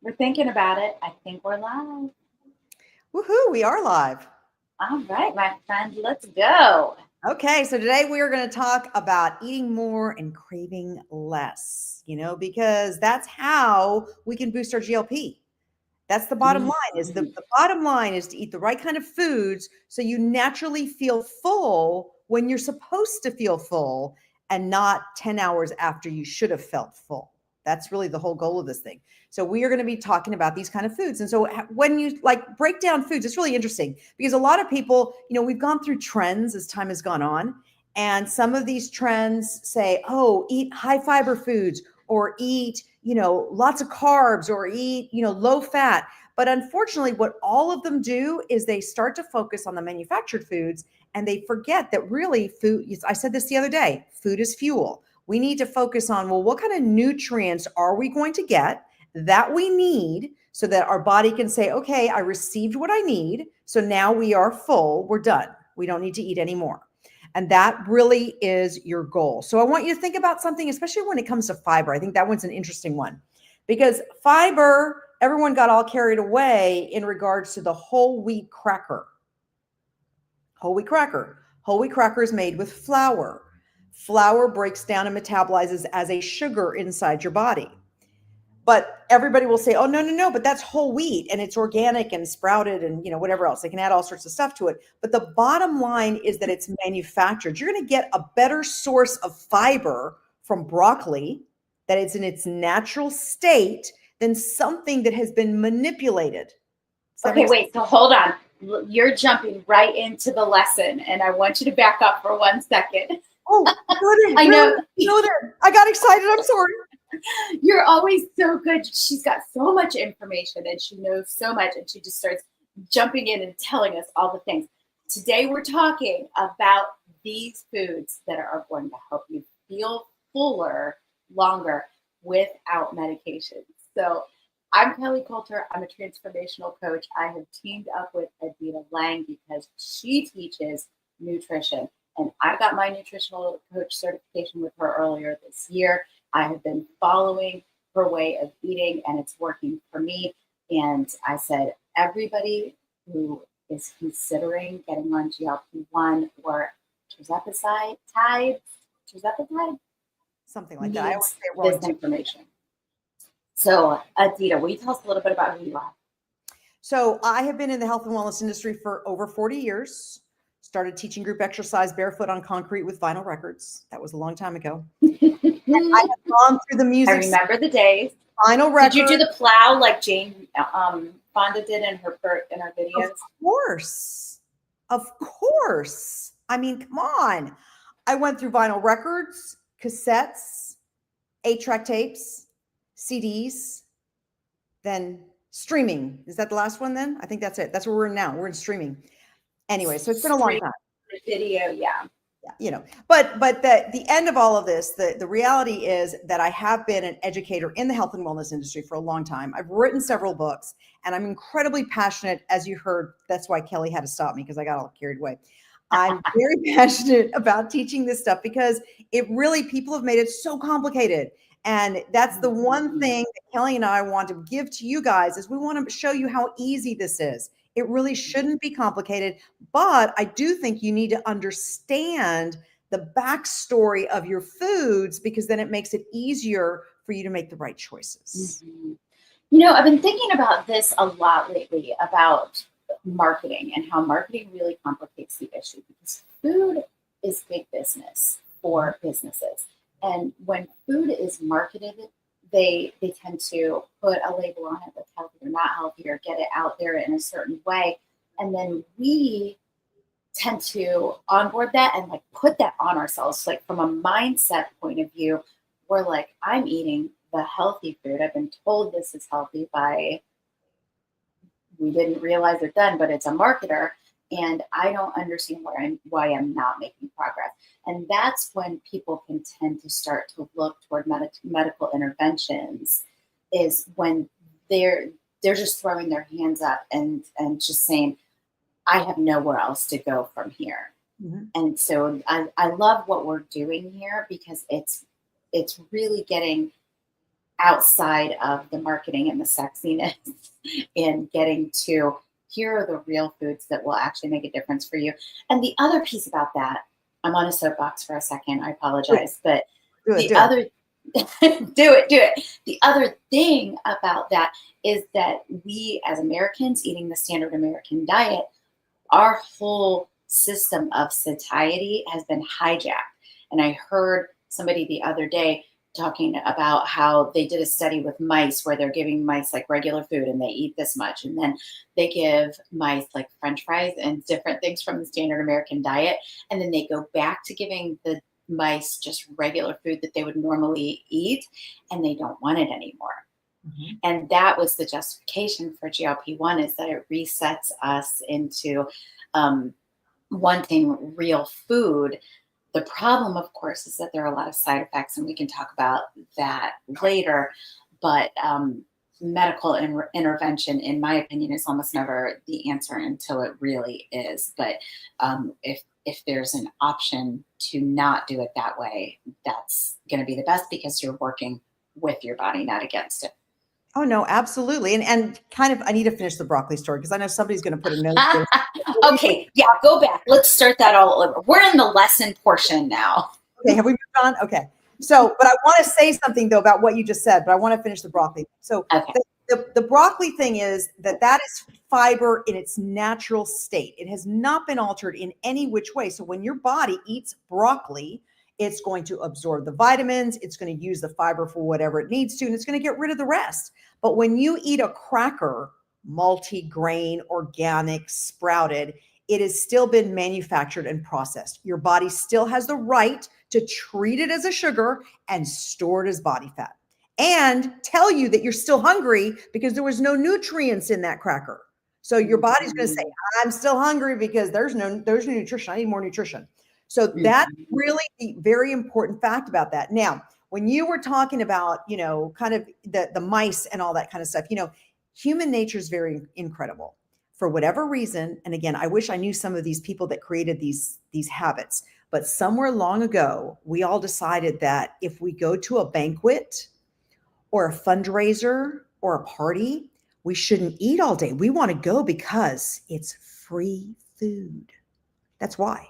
We're thinking about it. I think we're live. Woohoo, we are live. All right, my friend, let's go. Okay, so today we are going to talk about eating more and craving less, because that's how we can boost our GLP. That's the bottom line is the bottom line is to eat the right kind of foods so you naturally feel full when you're supposed to feel full and not 10 hours after you should have felt full. That's really the whole goal of this thing. So we are going to be talking about these kind of foods. And so when you break down foods, it's really interesting because a lot of people, we've gone through trends as time has gone on. And some of these trends say, oh, eat high fiber foods or eat, lots of carbs or eat, low fat. But unfortunately, what all of them do is they start to focus on the manufactured foods and they forget that really food, I said this the other day, food is fuel. We need to focus on, well, what kind of nutrients are we going to get that we need so that our body can say, okay, I received what I need. So now we are full. We're done. We don't need to eat anymore. And that really is your goal. So I want you to think about something, especially when it comes to fiber. I think that one's an interesting one because fiber, everyone got all carried away in regards to the whole wheat cracker. Whole wheat cracker. Whole wheat cracker is made with flour. Flour breaks down and metabolizes as a sugar inside your body. But everybody will say, oh, no, but that's whole wheat and it's organic and sprouted and, whatever else. They can add all sorts of stuff to it. But the bottom line is that it's manufactured. You're going to get a better source of fiber from broccoli that is in its natural state than something that has been manipulated. Okay, wait, so hold on. You're jumping right into the lesson and I want you to back up for 1 second. Oh, I know. I got excited. I'm sorry. You're always so good. She's got so much information and she knows so much and she just starts jumping in and telling us all the things. Today we're talking about these foods that are going to help you feel fuller longer without medications. So I'm Kelly Coulter. I'm a transformational coach. I have teamed up with Adita Lang because she teaches nutrition. And I got my nutritional coach certification with her earlier this year. I have been following her way of eating and it's working for me. And I said, everybody who is considering getting on GLP-1 or tirzepatides, something like that. I always say it wrong. This information. So Adita, will you tell us a little bit about who you are? So I have been in the health and wellness industry for over 40 years. Started teaching group exercise barefoot on concrete with vinyl records. That was a long time ago. And I have gone through the music. I remember the days. Vinyl records. Did you do the plow like Jane Fonda did in her videos? Of course. I mean, come on. I went through vinyl records, cassettes, 8-track tapes, CDs, then streaming. Is that the last one then? I think that's it. That's where we're in now. We're in streaming. Anyway, so it's been a long time. Video, yeah. But the end of all of this, the reality is that I have been an educator in the health and wellness industry for a long time. I've written several books and I'm incredibly passionate, as you heard. That's why Kelly had to stop me because I got all carried away. I'm very passionate about teaching this stuff because people have made it so complicated. And that's the one thing that Kelly and I want to give to you guys is we want to show you how easy this is. It really shouldn't be complicated, but I do think you need to understand the backstory of your foods because then it makes it easier for you to make the right choices. Mm-hmm. I've been thinking about this a lot lately about marketing and how marketing really complicates the issue because food is big business for businesses. And when food is marketed, they tend to put a label on it that's healthy or not healthy or get it out there in a certain way. And then we tend to onboard that and put that on ourselves. Like from a mindset point of view, we're like, I'm eating the healthy food. I've been told this is healthy by, we didn't realize it then, but it's a marketer. And I don't understand why I'm not making progress. And that's when people can tend to start to look toward medical interventions is when they're just throwing their hands up and just saying, I have nowhere else to go from here. Mm-hmm. And so I love what we're doing here because it's really getting outside of the marketing and the sexiness in getting to here are the real foods that will actually make a difference for you. And the other piece about that, I'm on a soapbox for a second, I apologize, but the other do it. The other thing about that is that we as Americans eating the standard American diet, our whole system of satiety has been hijacked. And I heard somebody the other day talking about how they did a study with mice where they're giving mice like regular food and they eat this much. And then they give mice like French fries and different things from the standard American diet. And then they go back to giving the mice just regular food that they would normally eat, and they don't want it anymore. Mm-hmm. And that was the justification for GLP-1, is that it resets us into wanting real food. The problem, of course, is that there are a lot of side effects, and we can talk about that later. But medical intervention, in my opinion, is almost never the answer until it really is. But if there's an option to not do it that way, that's going to be the best, because you're working with your body, not against it. Oh, no, absolutely. And kind of, I need to finish the broccoli story because I know somebody's going to put a note. Okay. Yeah. Go back. Let's start that all over. We're in the lesson portion now. Okay. Have we moved on? Okay. So, but I want to say something though about what you just said, but I want to finish the broccoli. So okay. The broccoli thing is that is fiber in its natural state. It has not been altered in any which way. So when your body eats broccoli, it's going to absorb the vitamins, it's going to use the fiber for whatever it needs to, and it's going to get rid of the rest. But when you eat a cracker, multi-grain, organic, sprouted, it has still been manufactured and processed. Your body still has the right to treat it as a sugar and store it as body fat, and tell you that you're still hungry because there was no nutrients in that cracker. So your body's going to say, I'm still hungry because there's no nutrition. I need more nutrition. So that's really the very important fact about that. Now, when you were talking about, kind of the mice and all that kind of stuff, human nature is very incredible for whatever reason. And again, I wish I knew some of these people that created these habits, but somewhere long ago, we all decided that if we go to a banquet or a fundraiser or a party, we shouldn't eat all day. We want to go because it's free food. That's why.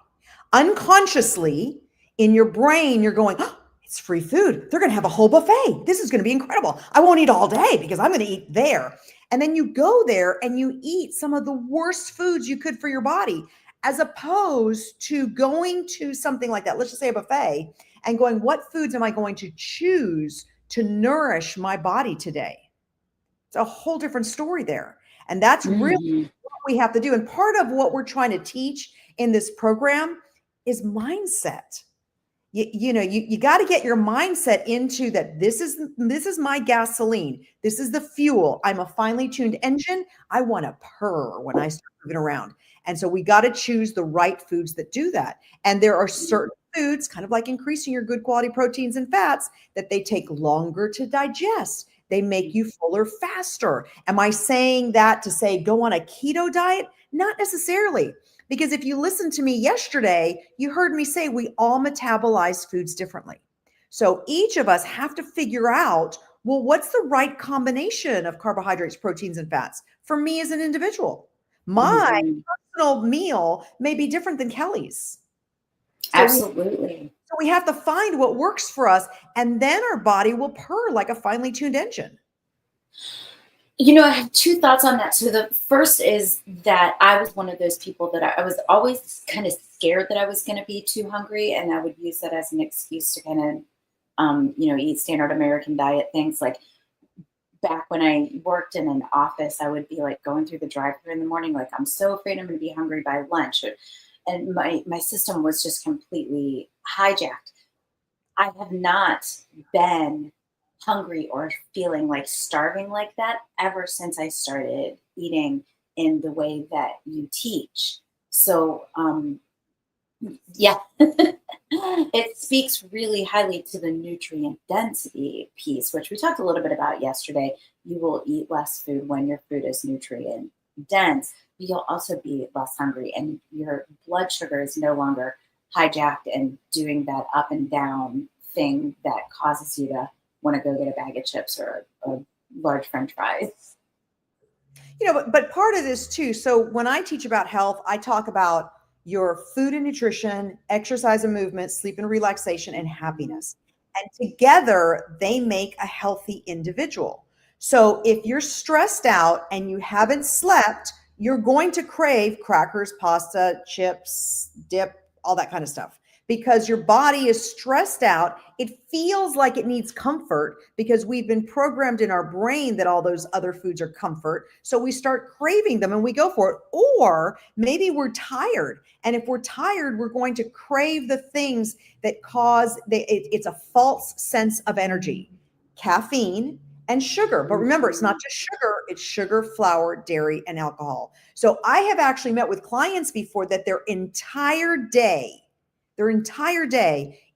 Unconsciously in your brain, you're going, oh, it's free food. They're going to have a whole buffet. This is going to be incredible. I won't eat all day because I'm going to eat there. And then you go there and you eat some of the worst foods you could for your body, as opposed to going to something like that. Let's just say a buffet, and going, what foods am I going to choose to nourish my body today? It's a whole different story there. And that's really what we have to do. And part of what we're trying to teach in this program is mindset. You got to get your mindset into that. This is my gasoline. This is the fuel. I'm a finely tuned engine. I want to purr when I start moving around. And so we got to choose the right foods that do that. And there are certain foods, kind of like increasing your good quality proteins and fats, that they take longer to digest. They make you fuller faster. Am I saying that to say go on a keto diet? Not necessarily. Because if you listened to me yesterday, you heard me say we all metabolize foods differently. So each of us have to figure out, well, what's the right combination of carbohydrates, proteins, and fats for me as an individual? My personal meal may be different than Kelly's. Absolutely. So we have to find what works for us, and then our body will purr like a finely tuned engine. I have two thoughts on that. So the first is that I was one of those people that I was always kind of scared that I was going to be too hungry, and I would use that as an excuse to kind of, eat standard American diet things. Like back when I worked in an office, I would be like going through the drive-thru in the morning, like I'm so afraid I'm going to be hungry by lunch, and my system was just completely hijacked. I have not been hungry or feeling like starving like that ever since I started eating in the way that you teach. So, yeah, it speaks really highly to the nutrient density piece, which we talked a little bit about yesterday. You will eat less food when your food is nutrient dense, but you'll also be less hungry, and your blood sugar is no longer hijacked and doing that up and down thing that causes you to want to go get a bag of chips or a large French fries. But part of this too. So when I teach about health, I talk about your food and nutrition, exercise and movement, sleep and relaxation, and happiness. And together they make a healthy individual. So if you're stressed out and you haven't slept, you're going to crave crackers, pasta, chips, dip, all that kind of stuff, because your body is stressed out. It feels like it needs comfort because we've been programmed in our brain that all those other foods are comfort. So we start craving them and we go for it. Or maybe we're tired. And if we're tired, we're going to crave the things that cause it's a false sense of energy, caffeine and sugar. But remember, it's not just sugar, it's sugar, flour, dairy, and alcohol. So I have actually met with clients before that their entire day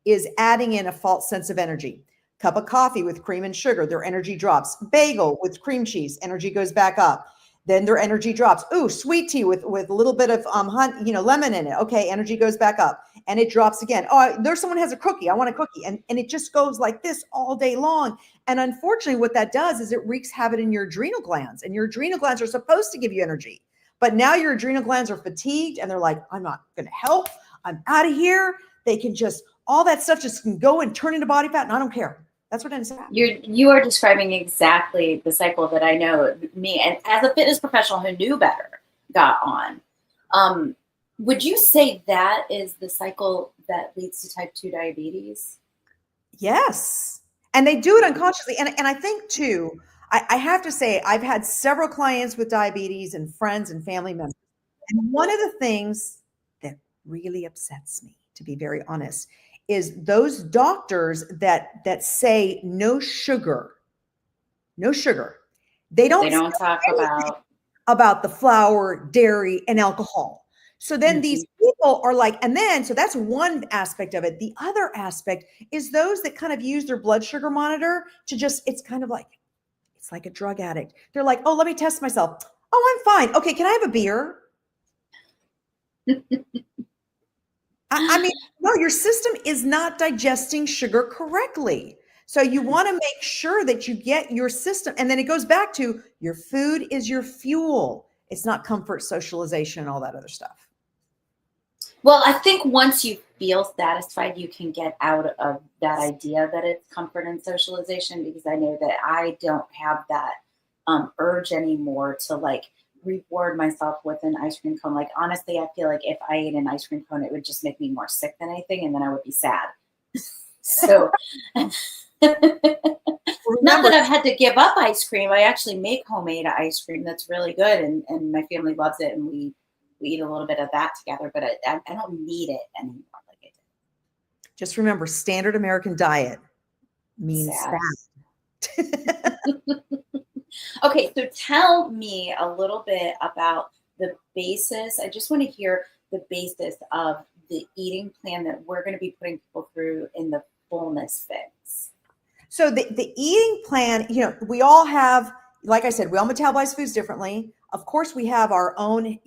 is adding in a false sense of energy. Cup of coffee with cream and sugar, their energy drops. Bagel with cream cheese, energy goes back up. Then their energy drops. Ooh, sweet tea with a little bit of lemon in it. Okay, energy goes back up and it drops again. Oh, there's someone has a cookie. I want a cookie. And it just goes like this all day long. And unfortunately, what that does is it wreaks havoc in your adrenal glands. And your adrenal glands are supposed to give you energy. But now your adrenal glands are fatigued and they're like, I'm not going to help. I'm out of here. They can just, all that stuff just can go and turn into body fat. And I don't care. That's what ends up happening. You are describing exactly the cycle that I know me, and as a fitness professional who knew better, got on. Would you say that is the cycle that leads to type 2 diabetes? Yes. And they do it unconsciously. And I think too, I have to say, I've had several clients with diabetes and friends and family members. And one of the things that really upsets me, to be very honest, is those doctors that say no sugar. They don't talk about the flour, dairy, and alcohol. So then these people are like, so that's one aspect of it. The other aspect is those that kind of use their blood sugar monitor to just, it's like a drug addict. They're like, oh, let me test myself. Oh, I'm fine. Okay, can I have a beer? I mean, no, your system is not digesting sugar correctly. So you want to make sure that you get your system. And then it goes back to your food is your fuel. It's not comfort, socialization, and all that other stuff. Well, I think once you feel satisfied, you can get out of that idea that it's comfort and socialization, because I know that I don't have that urge anymore to like reward myself with an ice cream cone. Like, honestly, I feel like if I ate an ice cream cone, it would just make me more sick than anything, and then I would be sad. So not that I've had to give up ice cream. I actually make homemade ice cream that's really good, and my family loves it, and we eat a little bit of that together, but I don't need it anymore like I did. Just remember, standard American diet means sad. Okay, so tell me a little bit about the basis. I just want to hear the basis of the eating plan that we're going to be putting people through in the Fullness Fix. So the eating plan, we all have, like I said, we all metabolize foods differently. Of course, we have our own,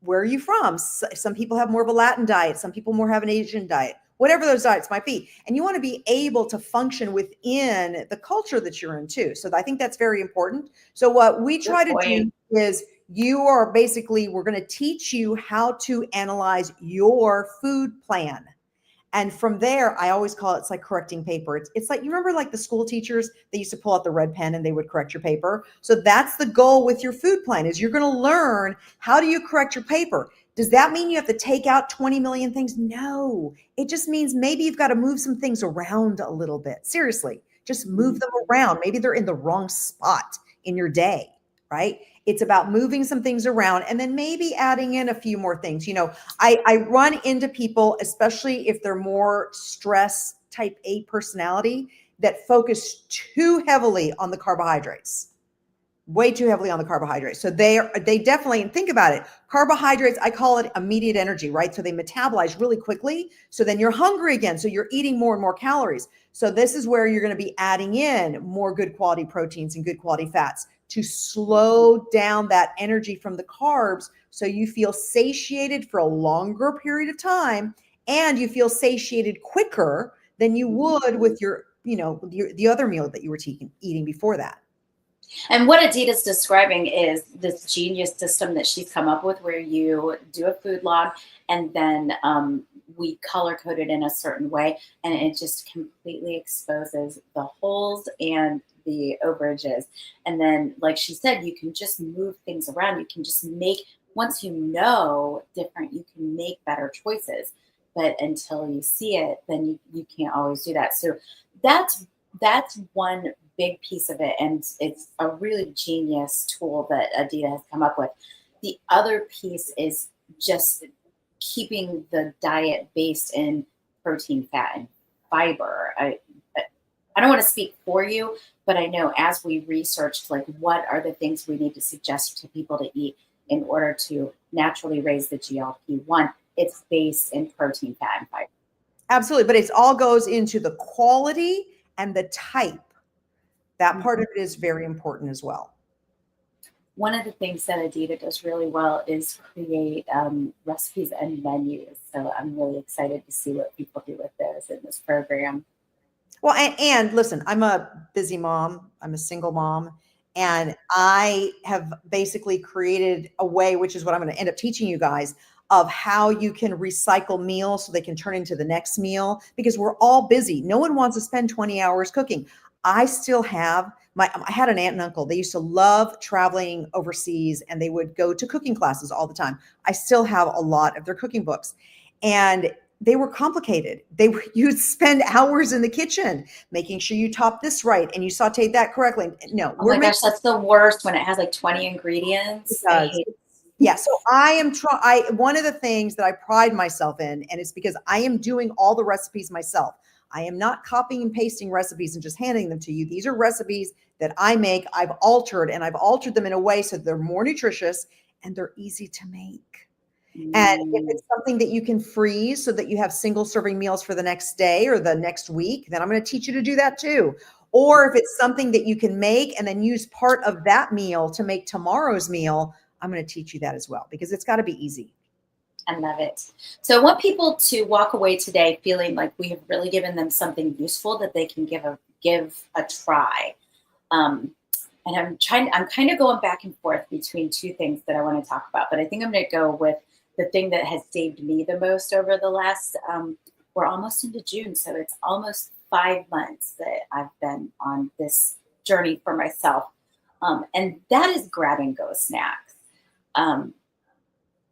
where are you from? Some people have more of a Latin diet. Some people more have an Asian diet, whatever those diets might be. And you want to be able to function within the culture that you're in too. So I think that's very important. So what we try to do is we're going to teach you how to analyze your food plan. And from there, I always call it's like correcting paper. It's like, you remember like the school teachers, they used to pull out the red pen and they would correct your paper. So that's the goal with your food plan, is you're going to learn how do you correct your paper. Does that mean you have to take out 20 million things? No, it just means maybe you've got to move some things around a little bit. Seriously, just move them around. Maybe they're in the wrong spot in your day, right? It's about moving some things around and then maybe adding in a few more things. I run into people, especially if they're more stress type A personality, that focus too heavily on the carbohydrates, way too heavily on the carbohydrates. So they definitely, and think about it, carbohydrates, I call it immediate energy, right? So they metabolize really quickly. So then you're hungry again. So you're eating more and more calories. So this is where you're going to be adding in more good quality proteins and good quality fats to slow down that energy from the carbs, so you feel satiated for a longer period of time and you feel satiated quicker than you would with your the other meal that you were eating before that. And what Adita's describing is this genius system that she's come up with, where you do a food log and then we color code it in a certain way, and it just completely exposes the holes and the overages. And then, like she said, you can just move things around. You can just make, once you know different, you can make better choices. But until you see it, then you can't always do that. So that's one big piece of it, and it's a really genius tool that Adita has come up with. The other piece is just keeping the diet based in protein, fat, and fiber. I don't want to speak for you, but I know as we researched, like, what are the things we need to suggest to people to eat in order to naturally raise the GLP-1, it's based in protein, fat, and fiber. Absolutely, but it all goes into the quality and the type. That part of it is very important as well. One of the things that Adita does really well is create recipes and menus. So I'm really excited to see what people do with those in this program. Well, and listen, I'm a busy mom. I'm a single mom. And I have basically created a way, which is what I'm going to end up teaching you guys, of how you can recycle meals so they can turn into the next meal, because we're all busy. No one wants to spend 20 hours cooking. I still have I had an aunt and uncle. They used to love traveling overseas, and they would go to cooking classes all the time. I still have a lot of their cooking books, and they were complicated. You'd spend hours in the kitchen making sure you top this right and you sauteed that correctly. No, oh my gosh, that's the worst when it has like 20 ingredients. Yeah, so one of the things that I pride myself in, and it's because I am doing all the recipes myself. I am not copying and pasting recipes and just handing them to you. These are recipes that I make. I've altered them in a way so they're more nutritious and they're easy to make. And if it's something that you can freeze so that you have single serving meals for the next day or the next week, then I'm going to teach you to do that too. Or if it's something that you can make and then use part of that meal to make tomorrow's meal, I'm going to teach you that as well, because it's got to be easy. I love it. So I want people to walk away today feeling like we have really given them something useful that they can give a try. And I'm kind of going back and forth between two things that I want to talk about, but I think I'm going to go with the thing that has saved me the most over the last, we're almost into June, so it's almost 5 months that I've been on this journey for myself. And that is grab and go snacks.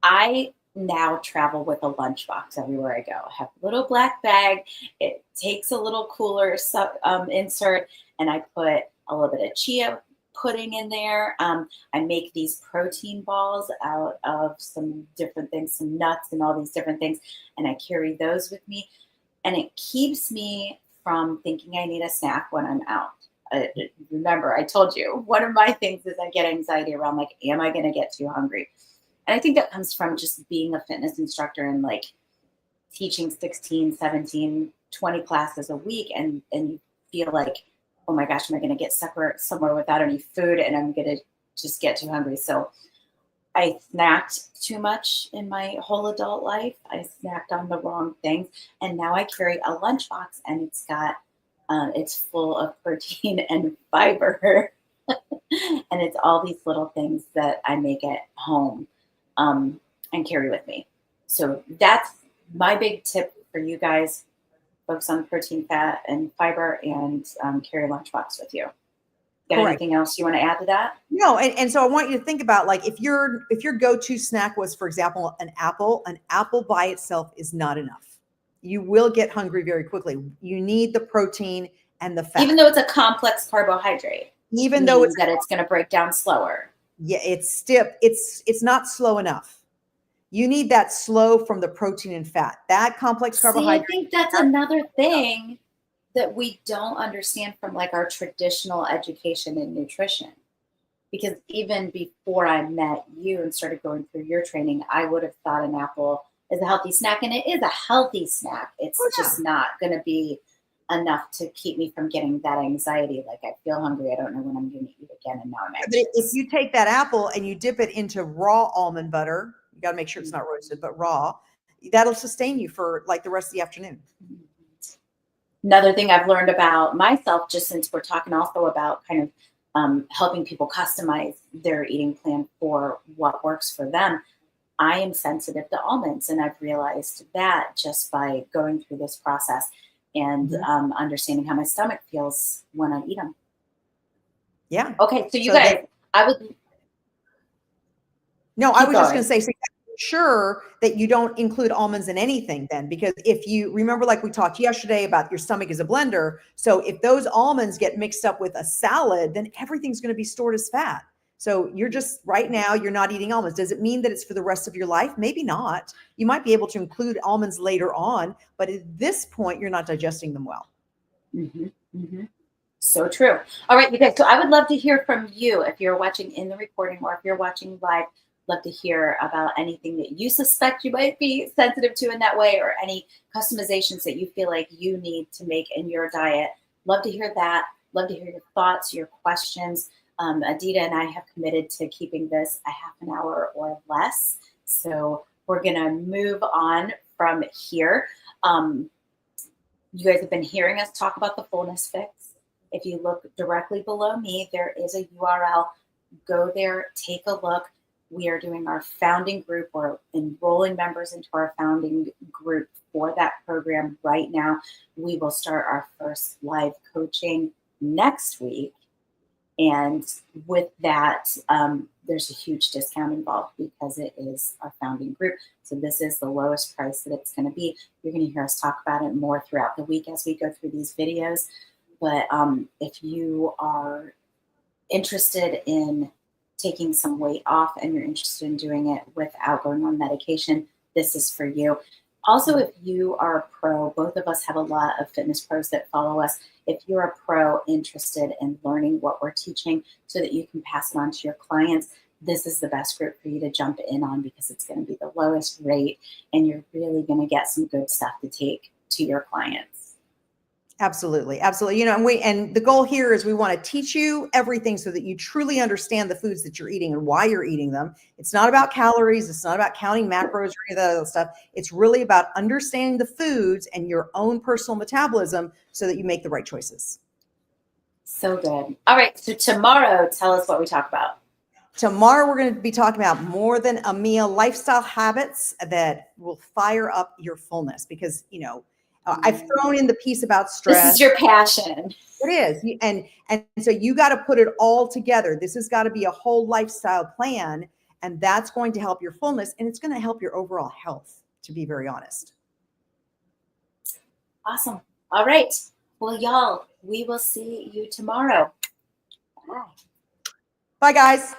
I now travel with a lunchbox everywhere I go. I have a little black bag. It takes a little cooler insert, and I put a little bit of chia pudding in there. I make these protein balls out of some different things, some nuts and all these different things, and I carry those with me. And it keeps me from thinking I need a snack when I'm out. Remember, I told you, one of my things is I get anxiety around, like, am I going to get too hungry? And I think that comes from just being a fitness instructor and like teaching 16, 17, 20 classes a week. And you feel like, oh my gosh, am I going to get somewhere without any food? And I'm going to just get too hungry. So I snacked too much in my whole adult life. I snacked on the wrong things. And now I carry a lunchbox, and it's full of protein and fiber. And it's all these little things that I make at home and carry with me. So that's my big tip for you guys. Focus on protein, fat, and fiber, and carry a lunchbox with you. Got anything else you want to add to that? No, and so I want you to think about, like, if your go-to snack was, for example, an apple by itself is not enough. You will get hungry very quickly. You need the protein and the fat. Even though it's a complex carbohydrate. Even though it's going to break down slower. Yeah, it's stiff. It's not slow enough. You need that slow from the protein and fat. That complex carbohydrate. I think that's another thing that we don't understand from like our traditional education in nutrition. Because even before I met you and started going through your training, I would have thought an apple is a healthy snack, and it is a healthy snack. It's just not going to be enough to keep me from getting that anxiety. Like, I feel hungry. I don't know when I'm going to eat again. And now I'm anxious. But if you take that apple and you dip it into raw almond butter, you got to make sure it's not roasted, but raw, that'll sustain you for like the rest of the afternoon. Another thing I've learned about myself, just since we're talking also about kind of helping people customize their eating plan for what works for them, I am sensitive to almonds, and I've realized that just by going through this process and Mhm. understanding how my stomach feels when I eat them. Yeah. Okay, so you So guys, I would no, I keep was just going going. to say, so make sure that you don't include almonds in anything then, because if you remember, like we talked yesterday about your stomach is a blender. So if those almonds get mixed up with a salad, then everything's going to be stored as fat. So you're just right now, you're not eating almonds. Does it mean that it's for the rest of your life? Maybe not. You might be able to include almonds later on, but at this point, you're not digesting them well. Hmm. Hmm. So true. All right, you guys. So I would love to hear from you if you're watching in the recording or if you're watching live. Love to hear about anything that you suspect you might be sensitive to in that way, or any customizations that you feel like you need to make in your diet. Love to hear that. Love to hear your thoughts, your questions. Adita and I have committed to keeping this a half an hour or less. So we're gonna move on from here. Um, you guys have been hearing us talk about the Fullness Fix. If you look directly below me, there is a URL. Go there, take a look. We are doing our founding group. We're enrolling members into our founding group for that program right now. We will start our first live coaching next week. And with that, there's a huge discount involved because it is our founding group. So this is the lowest price that it's going to be. You're going to hear us talk about it more throughout the week as we go through these videos. But if you are interested in taking some weight off and you're interested in doing it without going on medication, this is for you. Also, if you are a pro, both of us have a lot of fitness pros that follow us. If you're a pro interested in learning what we're teaching so that you can pass it on to your clients, this is the best group for you to jump in on because it's going to be the lowest rate and you're really going to get some good stuff to take to your clients. Absolutely. Absolutely. You know, and the goal here is we want to teach you everything so that you truly understand the foods that you're eating and why you're eating them. It's not about calories. It's not about counting macros or any of that other stuff. It's really about understanding the foods and your own personal metabolism so that you make the right choices. So good. All right. So tomorrow, tell us what we talk about. Tomorrow, we're going to be talking about more than a meal lifestyle habits that will fire up your fullness because, you know, I've thrown in the piece about stress. This is your passion. It is. And so you got to put it all together. This has got to be a whole lifestyle plan. And that's going to help your fullness. And it's going to help your overall health, to be very honest. Awesome. All right. Well, y'all, we will see you tomorrow. Bye. Bye, guys.